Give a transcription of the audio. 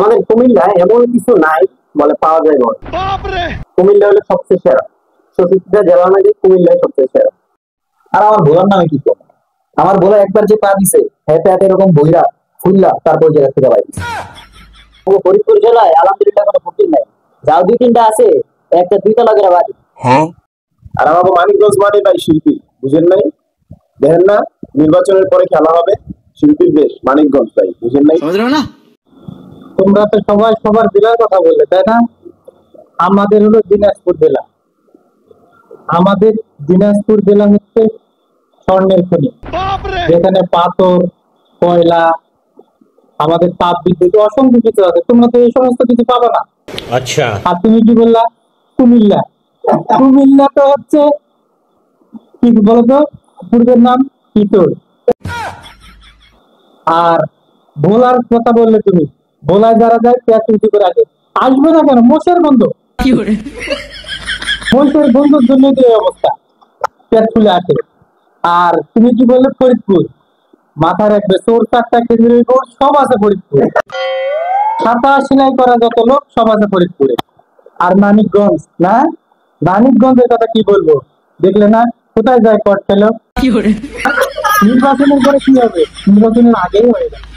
আমাদের কুমিল্লায় এমন কিছু নাই বলে পাওয়া যায় বলে। কুমিল্লা হলো সবচেয়ে সেরা, প্রতিটা জেলার মধ্যে কুমিল্লায় সবচেয়ে সেরা। আর আমার ভোলার নামে কি কম? আমার ভোলা একবার যে পা দিছে হেঁটে হেঁটে এরকম বইরা ফুললা তারপর জায়গা থেকে বাইরে। ফরিদপুর জেলায় আলহামদুলিল্লাহ কোনো ফকির নাই, যাও দুই তিনটা আছে, একটা দুইতলা করে বাড়ি। আর আমাকে মানিকগঞ্জ মানে ভাই শিল্পী, বুঝেন নাই? দেখেন না, নির্বাচনের পরে খেলা হবে শিল্পীর দেশ মানিকগঞ্জ, ভাই বুঝেন নাই? তোমরা তো সবাই সবার জেলার কথা বললে, তাই না? আমাদের হলো দিনাজপুর জেলা। আমাদের দিনাজপুর জেলা হচ্ছে স্বর্ণের খনি, যেখানে পাথর, কয়লা, আমাদের তাপ বিদ্যুৎ অসংখ্য কিছু আছে। তোমরা তো এই সমস্ত কিছু পাবে না। আচ্ছা, আর তুমি কি বললা? কুমিল্লা। কুমিল্লা তো হচ্ছে কি বলতো, পূর্বের নাম কিশোর। আর ভোলার কথা বললে তুমি, ভোলায় যারা যায় পেঁয়াজ উঁচু করে আসে, আসবে না কেন? মোষের বন্ধ, মোষের বন্ধুর জন্য তো এই অবস্থা, পেট ফুলে আসে। আর তুমি কি বললে? ফরিদপুর। মাথা রাখবে, চোর চারটা খেজুরের গুড় সব আছে ফরিদপুরে। ছাতা সেলাই করা যত লোক সব আছে ফরিদপুরে। আর মানিকগঞ্জ না, মানিকগঞ্জের কথা কি বলবো, দেখলে না কোথায় যায় কট খেলো। নির্বাচনের পরে কি হবে? নির্বাচনের আগেই হয়ে যাবে।